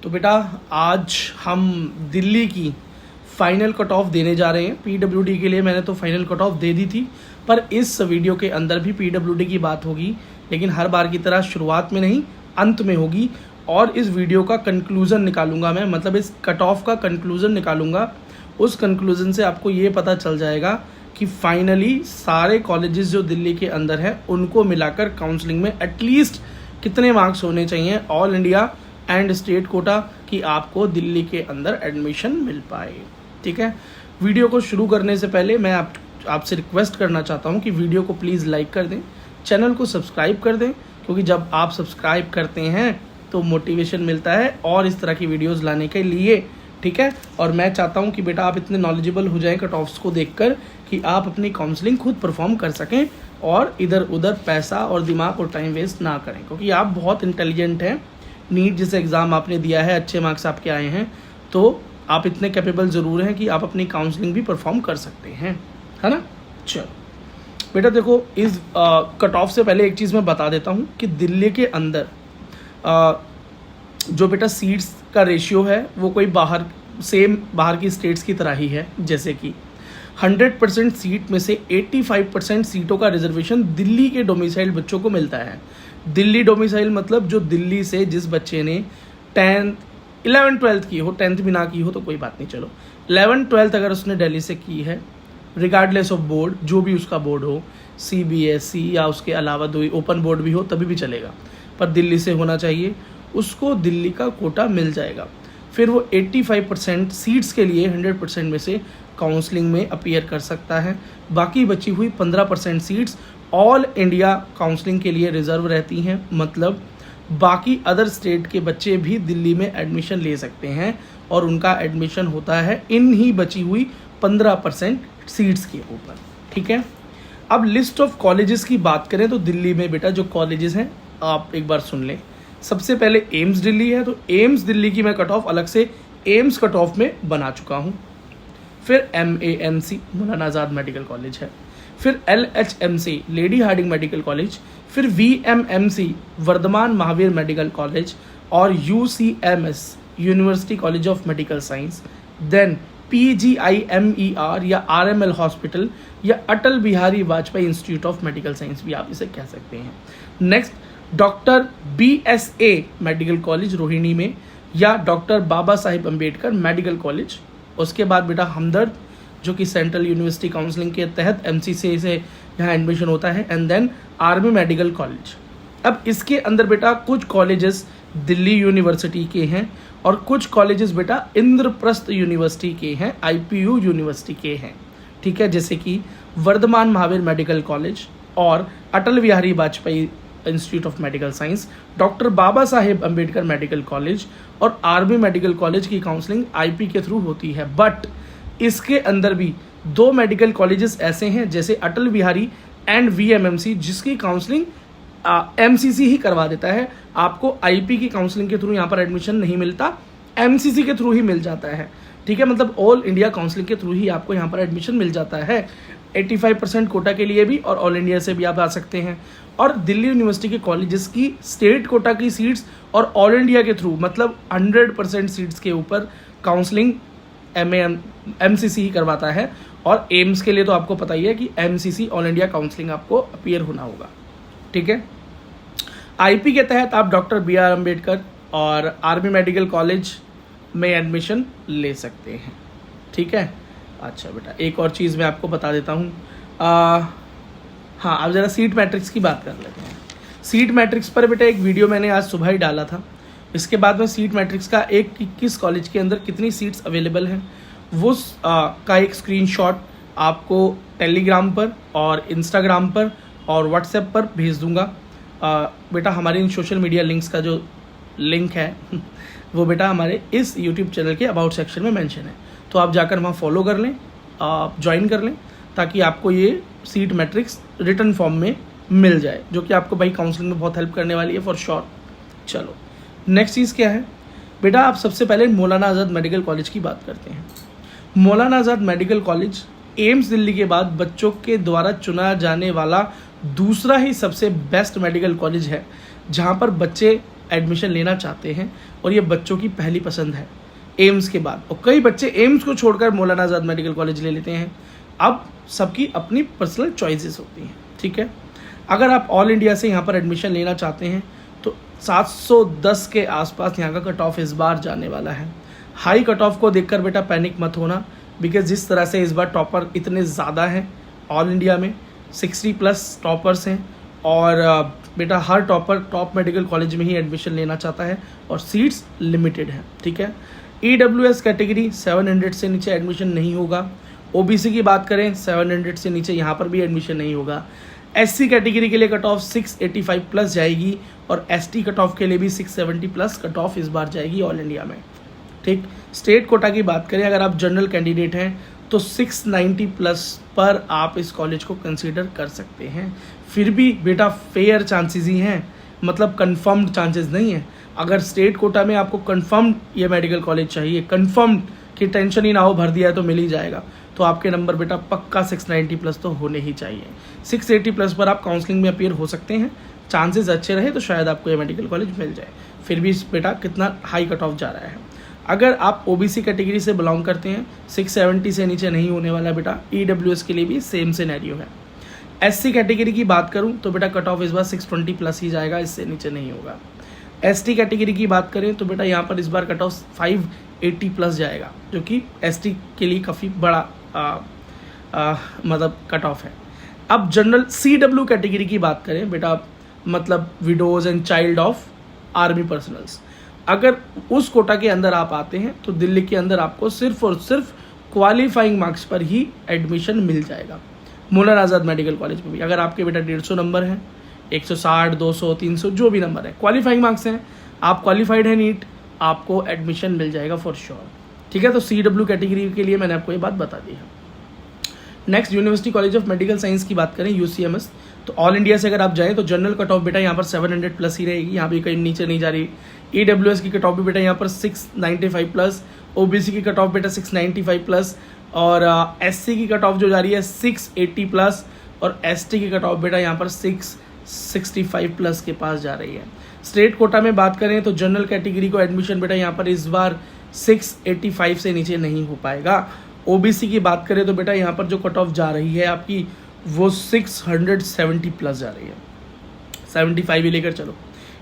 तो बेटा आज हम दिल्ली की फाइनल कट ऑफ देने जा रहे हैं। पीडब्ल्यूडी के लिए मैंने तो फाइनल कट ऑफ दे दी थी, पर इस वीडियो के अंदर भी पीडब्ल्यूडी की बात होगी, लेकिन हर बार की तरह शुरुआत में नहीं अंत में होगी। और इस वीडियो का कंक्लूज़न निकालूंगा मैं, मतलब इस कट ऑफ का कंक्लूज़न निकालूंगा। उस कंक्लूज़न से आपको ये पता चल जाएगा कि फाइनली सारे कॉलेजेस जो दिल्ली के अंदर हैं उनको मिलाकर काउंसलिंग में एटलीस्ट कितने मार्क्स होने चाहिए all India and state quota कि आपको दिल्ली के अंदर एडमिशन मिल पाए। ठीक है, वीडियो को शुरू करने से पहले मैं आपसे रिक्वेस्ट करना चाहता हूं कि वीडियो को प्लीज़ लाइक कर दें, चैनल को सब्सक्राइब कर दें, क्योंकि जब आप सब्सक्राइब करते हैं तो मोटिवेशन मिलता है और इस तरह की वीडियोस लाने के लिए। ठीक है, और मैं चाहता हूं कि बेटा आप इतने नॉलेजेबल हो जाएं कट ऑफ्स को देखकर कि आप अपनी काउंसलिंग खुद परफॉर्म कर सकें और इधर उधर पैसा और दिमाग और टाइम वेस्ट ना करें, क्योंकि आप बहुत इंटेलिजेंट हैं। नीट जैसे एग्ज़ाम आपने दिया है, अच्छे मार्क्स आपके आए हैं, तो आप इतने कैपेबल ज़रूर हैं कि आप अपनी काउंसलिंग भी परफॉर्म कर सकते हैं, है ना। चलो बेटा देखो, इस कट ऑफ से पहले एक चीज़ मैं बता देता हूँ कि दिल्ली के अंदर जो बेटा सीट्स का रेशियो है वो कोई बाहर की स्टेट्स की तरह ही है। जैसे कि 100% सीट में से 85% सीटों का रिजर्वेशन दिल्ली के डोमिसाइल बच्चों को मिलता है। दिल्ली डोमिसाइल मतलब जो दिल्ली से जिस बच्चे ने 10th 11th 12th की हो, 10th भी ना की हो तो कोई बात नहीं, चलो 11th 12th अगर उसने दिल्ली से की है, रिगार्डलेस ऑफ बोर्ड, जो भी उसका बोर्ड हो, CBSE या उसके अलावा दो ओपन बोर्ड भी हो तभी भी चलेगा, पर दिल्ली से होना चाहिए, उसको दिल्ली का कोटा मिल जाएगा। फिर वो 85% सीट्स के लिए 100% में से काउंसलिंग में अपीयर कर सकता है। बाकी बची हुई 15% सीट्स ऑल इंडिया काउंसलिंग के लिए रिजर्व रहती हैं, मतलब बाकी अदर स्टेट के बच्चे भी दिल्ली में एडमिशन ले सकते हैं और उनका एडमिशन होता है इन ही बची हुई 15% सीट्स के ऊपर। ठीक है, अब लिस्ट ऑफ कॉलेजेस की बात करें तो दिल्ली में बेटा जो कॉलेजेस हैं आप एक बार सुन लें। सबसे पहले एम्स दिल्ली है, तो एम्स दिल्ली की मैं कट ऑफ अलग से एम्स कट ऑफ में बना चुका हूँ। फिर MAMC मौलाना आज़ाद मेडिकल कॉलेज है, फिर LHMC Lady Hardinge medical college, फिर VMMC Vardhman Mahavir medical college और UCMS university college of medical science, then PGIMER या RML हॉस्पिटल या Atal Bihari Vajpayee institute of medical science भी आप इसे कह सकते हैं। Next doctor BSA medical college Rohini में या doctor Baba Sahib Ambedkar medical college. उसके बाद बेटा हमदर्द जो कि सेंट्रल यूनिवर्सिटी काउंसलिंग के तहत MCC से यहाँ एडमिशन होता है, and then army medical college. अब इसके अंदर बेटा कुछ कॉलेजेस दिल्ली यूनिवर्सिटी के हैं और कुछ कॉलेजेस बेटा इंद्रप्रस्थ यूनिवर्सिटी के हैं, IPU यूनिवर्सिटी के हैं। ठीक है, जैसे कि वर्धमान महावीर मेडिकल कॉलेज और Atal Bihari Vajpayee institute of medical science, doctor Baba Saheb Ambedkar medical college और आर्मी मेडिकल कॉलेज की काउंसलिंग IP के थ्रू होती है। बट इसके अंदर भी दो मेडिकल कॉलेजेस ऐसे हैं जैसे अटल बिहारी एंड VMMC जिसकी काउंसलिंग MCC ही करवा देता है। आपको IP की काउंसलिंग के थ्रू यहाँ पर एडमिशन नहीं मिलता, MCC के थ्रू ही मिल जाता है। ठीक है, मतलब ऑल इंडिया काउंसलिंग के थ्रू ही आपको यहाँ पर एडमिशन मिल जाता है। 85% कोटा के लिए भी और ऑल इंडिया से भी आप आ सकते हैं। और दिल्ली यूनिवर्सिटी के कॉलेजेस की स्टेट कोटा की सीट्स और ऑल इंडिया के थ्रू मतलब 100% सीट्स के ऊपर काउंसलिंग MCC ही करवाता है। और एम्स के लिए तो आपको पता ही है कि MCC ऑल इंडिया काउंसलिंग आपको अपीयर होना होगा। ठीक है, IP के तहत आप डॉक्टर BR अम्बेडकर और आर्मी मेडिकल कॉलेज में एडमिशन ले सकते हैं। ठीक है, अच्छा बेटा एक और चीज़ मैं आपको बता देता हूँ। हाँ, अब ज़रा सीट मैट्रिक्स की बात कर लेते हैं। सीट मैट्रिक्स पर बेटा एक वीडियो मैंने आज सुबह ही डाला था। इसके बाद में सीट मैट्रिक्स का किस कॉलेज के अंदर कितनी सीट्स अवेलेबल हैं वो का एक स्क्रीनशॉट आपको टेलीग्राम पर और इंस्टाग्राम पर और व्हाट्सएप पर भेज दूंगा। बेटा हमारे इन सोशल मीडिया लिंक्स का जो लिंक है वो बेटा हमारे इस यूट्यूब चैनल के अबाउट सेक्शन में मेंशन है, तो आप जाकर वहाँ फॉलो कर लें, ज्वाइन कर लें, ताकि आपको ये सीट मैट्रिक्स रिटर्न फॉर्म में मिल जाए, जो कि आपको भाई काउंसलिंग में बहुत हेल्प करने वाली है फॉर श्योर। चलो नेक्स्ट चीज़ क्या है बेटा, आप सबसे पहले मौलाना आज़ाद मेडिकल कॉलेज की बात करते हैं। मौलाना आज़ाद मेडिकल कॉलेज एम्स दिल्ली के बाद बच्चों के द्वारा चुना जाने वाला दूसरा ही सबसे बेस्ट मेडिकल कॉलेज है, जहाँ पर बच्चे एडमिशन लेना चाहते हैं और ये बच्चों की पहली पसंद है एम्स के बाद, और कई बच्चे एम्स को छोड़कर मौलाना आज़ाद मेडिकल कॉलेज ले लेते हैं। अब सबकी अपनी पर्सनल चॉइसेस होती हैं, ठीक है। अगर आप ऑल इंडिया से यहाँ पर एडमिशन लेना चाहते हैं तो 710 के आसपास यहाँ का कट ऑफ इस बार जाने वाला है। हाई कट ऑफ को देखकर बेटा पैनिक मत होना, बिकॉज जिस तरह से इस बार टॉपर इतने ज़्यादा हैं ऑल इंडिया में, 60+ टॉपर्स हैं, और बेटा हर टॉपर टॉप मेडिकल कॉलेज में ही एडमिशन लेना चाहता है और सीट्स लिमिटेड हैं, ठीक है। EWS कैटेगरी 700 से नीचे एडमिशन नहीं होगा। OBC की बात करें 700 से नीचे यहाँ पर भी एडमिशन नहीं होगा। SC कैटेगरी के लिए कट ऑफ 685+ जाएगी और ST कट ऑफ के लिए भी 670+ कट ऑफ इस बार जाएगी ऑल इंडिया में, ठीक। स्टेट कोटा की बात करें, अगर आप जनरल कैंडिडेट हैं तो 690+ पर आप इस कॉलेज को कंसीडर कर सकते हैं। फिर भी बेटा फेयर चांसेस ही हैं, मतलब कंफर्म्ड चांसेस नहीं है। अगर स्टेट कोटा में आपको कंफर्म्ड ये मेडिकल कॉलेज चाहिए, कंफर्म्ड कि टेंशन ही ना हो, भर दिया है तो मिल ही जाएगा, तो आपके नंबर बेटा पक्का 690+ तो होने ही चाहिए। 680+ पर आप काउंसलिंग में अपीयर हो सकते हैं, चांसेस अच्छे रहे तो शायद आपको ये मेडिकल कॉलेज मिल जाए। फिर भी बेटा कितना हाई कट ऑफ जा रहा है। अगर आप OBC कैटेगरी से बिलोंग करते हैं 670 से नीचे नहीं होने वाला बेटा। EWS के लिए भी सेम सिनेरियो है। SC कैटेगरी की बात करूं तो बेटा कट ऑफ इस बार 620+ ही जाएगा, इससे नीचे नहीं होगा। ST कैटेगरी की बात करें तो बेटा यहाँ पर इस बार कट ऑफ 580+ जाएगा, जो कि ST के लिए काफ़ी बड़ा मतलब कट ऑफ है। अब जनरल CW कैटेगरी की बात करें बेटा, मतलब widows and child of army personnels, अगर उस कोटा के अंदर आप आते हैं तो दिल्ली के अंदर आपको सिर्फ और सिर्फ क्वालिफाइंग मार्क्स पर ही एडमिशन मिल जाएगा। मौलाना आज़ाद मेडिकल कॉलेज में भी अगर आपके बेटा 150 नंबर हैं, 160, 200, 300 जो भी नंबर है, क्वालिफाइंग मार्क्स हैं, आप क्वालिफाइड है नीट, आपको एडमिशन मिल जाएगा फॉर श्योर, ठीक है। तो CW कैटेगरी के लिए मैंने आपको ये बात बता दी है। Next university college of medical science की बात करें UCMS, तो ऑल इंडिया से अगर आप जाएँ तो जनरल कट ऑफ बेटा यहाँ पर 700+ ही रहेगी, यहाँ भी कहीं नीचे नहीं जा रही। EWS की कट ऑफ भी बेटा यहाँ पर 695+, OBC की कट ऑफ बेटा 695+, और SC की कट ऑफ जो जा रही है 680+, और ST की कट ऑफ बेटा यहाँ पर 665+ के पास जा रही है। स्टेट कोटा में बात करें तो जनरल कैटेगरी को एडमिशन बेटा यहाँ पर इस बार 685 से नीचे नहीं हो पाएगा। OBC की बात करें तो बेटा यहाँ पर जो कट ऑफ जा रही है आपकी वो 670+ जा रही है, 75 ही लेकर चलो।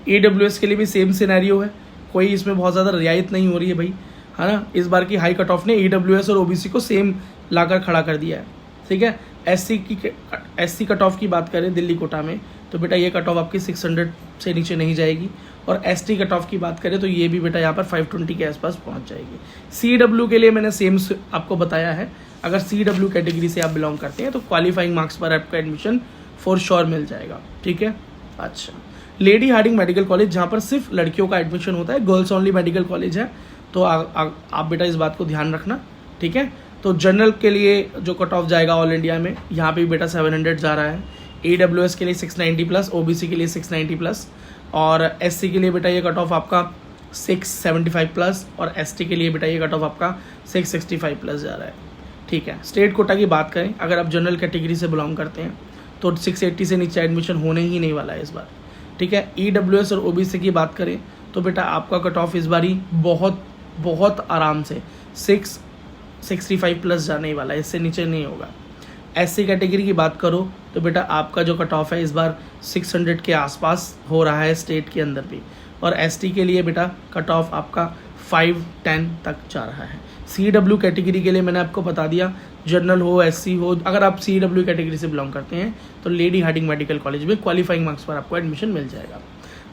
EWS के लिए भी सेम सिनेरियो है, कोई इसमें बहुत ज़्यादा रियायत नहीं हो रही है भाई, है ना। इस बार की हाई कट ऑफ ने EWS और OBC को सेम लाकर खड़ा कर दिया है, ठीक है। SC कट ऑफ की बात करें दिल्ली कोटा में तो बेटा ये कट ऑफ आपकी 600 से नीचे नहीं जाएगी, और ST कट ऑफ की बात करें तो ये भी बेटा यहाँ पर 520 के आसपास पहुँच जाएगी। CW के लिए मैंने सेम आपको बताया है, अगर CW कैटेगरी से आप बिलोंग करते हैं तो क्वालिफाइंग मार्क्स पर आपका एडमिशन फॉर श्योर मिल जाएगा, ठीक है। अच्छा, लेडी हार्डिंग मेडिकल कॉलेज, जहाँ पर सिर्फ लड़कियों का एडमिशन होता है, गर्ल्स ओनली मेडिकल कॉलेज है, तो आप बेटा इस बात को ध्यान रखना, ठीक है। तो जनरल के लिए जो कट ऑफ जाएगा ऑल इंडिया में, यहाँ पे बेटा 700 जा रहा है। EWS के लिए 690+, OBC के लिए 690+, और SC के लिए बेटा ये कट ऑफ आपका 675+, और ST के लिए बेटा ये कट ऑफ आपका 665+ जा रहा है, ठीक है। स्टेट कोटा की बात करें, अगर आप जनरल कैटेगरी से बिलोंग करते हैं तो 680 से नीचे एडमिशन होने ही नहीं वाला है इस बार, ठीक है। EWS और OBC की बात करें तो बेटा आपका कट ऑफ इस बार ही बहुत आराम से 665+ जाने ही वाला है, इससे नीचे नहीं होगा। SC कैटेगरी की बात करो तो बेटा आपका जो कट ऑफ है इस बार 600 के आसपास हो रहा है स्टेट के अंदर भी, और ST के लिए बेटा कट ऑफ आपका 510 तक जा रहा है। CW कैटेगरी के लिए मैंने आपको बता दिया, जनरल हो SC हो, अगर आप CW कैटेगरी से बिलोंग करते हैं तो लेडी हार्डिंग मेडिकल कॉलेज में क्वालिफाइंग मार्क्स पर आपको एडमिशन मिल जाएगा।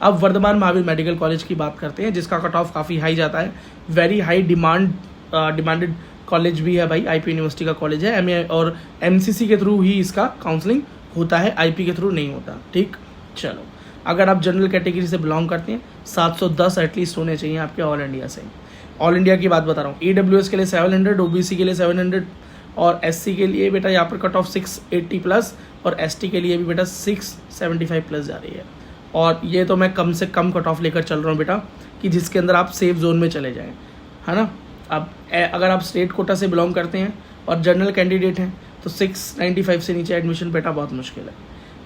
अब वर्धमान महावीर मेडिकल कॉलेज की बात करते हैं, जिसका कट ऑफ काफ़ी हाई जाता है, वेरी हाई डिमांडेड कॉलेज भी है भाई, IP यूनिवर्सिटी का कॉलेज है, MA और MCC के थ्रू ही इसका काउंसलिंग होता है, IP के थ्रू नहीं होता, ठीक। चलो, अगर आप जनरल कैटेगरी से बिलोंग करते हैं 710 एटलीस्ट होने चाहिए आपके ऑल इंडिया से। ऑल इंडिया की बात बता रहा हूँ, EWS के लिए 700, OBC के लिए 700, और SC के लिए बेटा यहाँ पर कट ऑफ 680+, और ST के लिए भी बेटा 675+ जा रही है। और ये तो मैं कम से कम कट ऑफ लेकर चल रहा हूँ बेटा, कि जिसके अंदर आप सेफ जोन में चले जाएँ, है ना। अब अगर आप स्टेट कोटा से बिलोंग करते हैं और जनरल कैंडिडेट हैं तो 695 से नीचे एडमिशन बेटा बहुत मुश्किल है।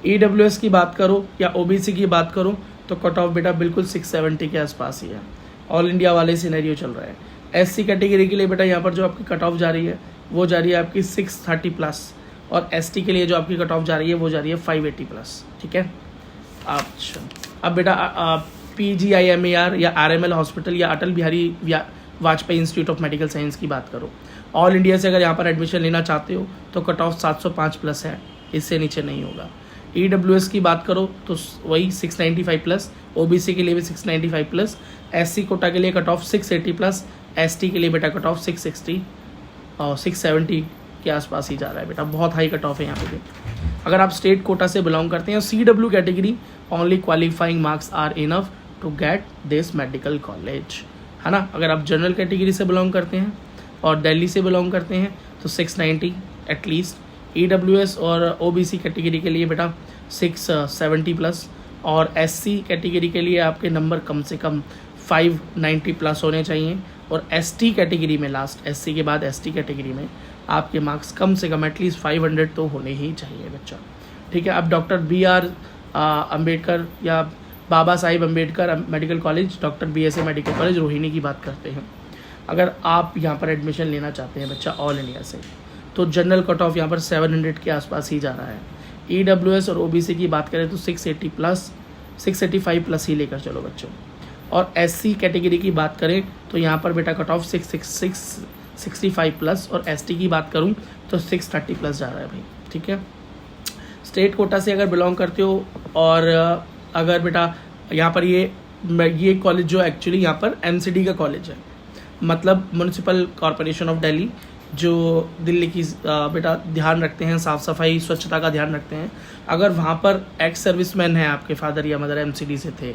EWS की बात करो या OBC की बात करो तो कट ऑफ बेटा बिल्कुल 670 के आसपास ही है। ऑल इंडिया वाले सिनेरियो चल रहा है। एससी कैटेगरी के लिए बेटा यहाँ पर जो आपकी कट ऑफ जा रही है वो जा रही है आपकी 630 प्लस, और एसटी के लिए जो आपकी कट ऑफ जा रही है वो जा रही है 580 प्लस। ठीक है। अच्छा, अब बेटा PGIMER या RML हॉस्पिटल या Atal Bihari Vajpayee institute of medical science की बात करो, ऑल इंडिया से अगर यहाँ पर एडमिशन लेना चाहते हो तो कट ऑफ 705 प्लस है, इससे नीचे नहीं होगा। EWS की बात करो तो वही 695 प्लस, OBC के लिए भी 695 प्लस, SC कोटा के लिए कट ऑफ 680 प्लस, ST के लिए बेटा कट ऑफ 660 और 670 के आसपास ही जा रहा है बेटा, बहुत हाई कट ऑफ है यहाँ पे। अगर आप स्टेट कोटा से बिलोंग करते हैं, CW category, only qualifying marks are enough to get this medical college, है ना। अगर आप जनरल कैटेगरी से बिलोंग करते हैं और दिल्ली से बिलोंग करते हैं तो 690 एटलीस्ट। EWS और OBC कैटेगरी के लिए बेटा 670 प्लस, और SC कैटेगरी के लिए आपके नंबर कम से कम 590 प्लस होने चाहिए, और ST कैटेगरी में लास्ट, SC के बाद ST कैटेगरी में आपके मार्क्स कम से कम एटलीस्ट 500 तो होने ही चाहिए बच्चा। ठीक है। अब डॉक्टर BR अम्बेडकर या Baba Sahib Ambedkar medical college, doctor BSA medical college Rohini की बात करते हैं। अगर आप यहाँ पर एडमिशन लेना चाहते हैं बच्चा ऑल इंडिया से, तो जनरल कट ऑफ यहाँ पर 700 के आसपास ही जा रहा है। EWS और OBC की बात करें तो 680 प्लस, 685 प्लस ही लेकर चलो बच्चों। और SC कैटेगरी की बात करें तो यहाँ पर बेटा कट ऑफ 665 प्लस, और ST की बात करूँ तो 630 प्लस जा रहा है भाई। ठीक है। स्टेट कोटा से अगर बिलोंग करते हो, और अगर बेटा यहाँ पर ये कॉलेज जो एक्चुअली यहाँ पर MCD का कॉलेज है, मतलब म्यूनिसिपल कॉरपोरेशन ऑफ दिल्ली, जो दिल्ली की बेटा ध्यान रखते हैं, साफ़ सफाई स्वच्छता का ध्यान रखते हैं। अगर वहाँ पर एक्स सर्विसमैन है, आपके फादर या मदर MCD से थे,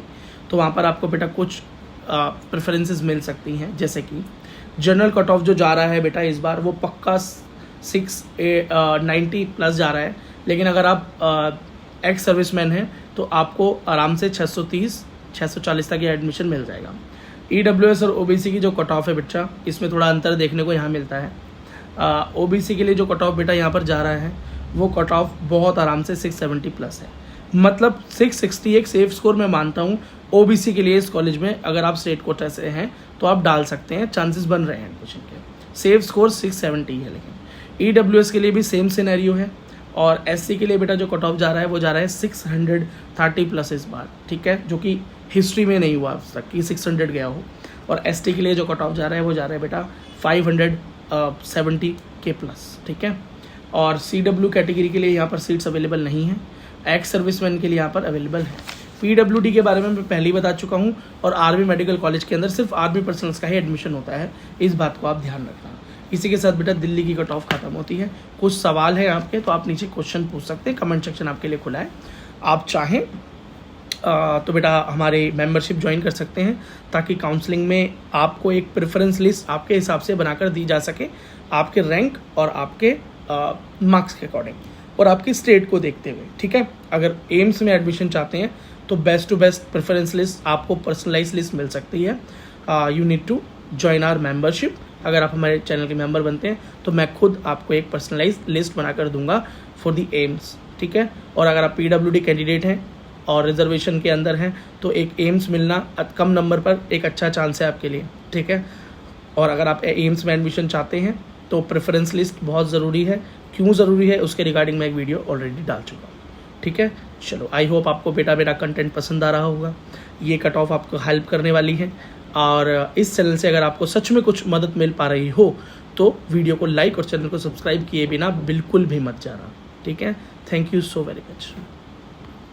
तो वहाँ पर आपको बेटा कुछ प्रेफरेंसेस मिल सकती हैं। जैसे कि जनरल कट ऑफ जो जा रहा है बेटा इस बार वो पक्का 690 प्लस जा रहा है, लेकिन अगर आप एक्स सर्विसमैन हैं तो आपको आराम से 630-640 तक ये एडमिशन मिल जाएगा। EWS और OBC की जो कट ऑफ है बच्चा, इसमें थोड़ा अंतर देखने को यहाँ मिलता है। OBC के लिए जो कट ऑफ बेटा यहाँ पर जा रहा है वो कट ऑफ बहुत आराम से 670 प्लस है, मतलब 660 एक सेफ स्कोर मैं मानता हूँ OBC के लिए। इस कॉलेज में अगर आप स्टेट कोटा से हैं तो आप डाल सकते हैं, चांसेस बन रहे हैं एडमिशन के। सेफ स्कोर 670 है। लेकिन EWS के लिए भी सेम सिनेरियो है, और SC के लिए बेटा जो कट ऑफ जा रहा है वो जा रहा है 630 प्लस इस बार। ठीक है, जो कि हिस्ट्री में नहीं हुआ अब तक कि 600 गया हो। और ST के लिए जो कट ऑफ जा रहा है वो जा रहा है बेटा 570 के प्लस। ठीक है। और CW कैटेगरी के लिए यहाँ पर सीट्स अवेलेबल नहीं है, एक्स सर्विसमैन के लिए यहाँ पर अवेलेबल है। PWD के बारे में मैं पहले ही बता चुका हूँ, और आर्मी मेडिकल कॉलेज के अंदर सिर्फ आर्मी पर्सनल्स का ही एडमिशन होता है, इस बात को आप ध्यान रखना। इसी के साथ बेटा दिल्ली की कट ऑफ खत्म होती है। कुछ सवाल है आपके तो आप नीचे क्वेश्चन पूछ सकते हैं, कमेंट सेक्शन आपके लिए खुला है। आप चाहें तो बेटा हमारे मेंबरशिप ज्वाइन कर सकते हैं, ताकि काउंसलिंग में आपको एक प्रेफरेंस लिस्ट आपके हिसाब से बनाकर दी जा सके, आपके रैंक और आपके मार्क्स के अकॉर्डिंग, और आपकी स्टेट को देखते हुए। ठीक है। अगर एम्स में एडमिशन चाहते हैं तो best to best preference list आपको पर्सनलाइज लिस्ट मिल सकती है। You need to join our membership. अगर आप हमारे चैनल के मेंबर बनते हैं तो मैं खुद आपको एक पर्सनलाइज लिस्ट बनाकर दूंगा फॉर दी एम्स। ठीक है। और अगर आप PWD कैंडिडेट हैं और रिजर्वेशन के अंदर हैं तो एक एम्स मिलना कम नंबर पर एक अच्छा चांस है आपके लिए। ठीक है। और अगर आप एम्स में एडमिशन चाहते हैं तो प्रेफरेंस लिस्ट बहुत ज़रूरी है। क्यों ज़रूरी है उसके रिगार्डिंग मैं एक वीडियो ऑलरेडी डाल चुका हूँ। ठीक है। चलो, आई होप आपको बेटा मेरा कंटेंट पसंद आ रहा होगा। ये कट ऑफ आपको हेल्प करने वाली है, और इस चैनल से अगर आपको सच में कुछ मदद मिल पा रही हो तो वीडियो को लाइक और चैनल को सब्सक्राइब किए बिना बिल्कुल भी मत जाना। ठीक है। Thank you so very much.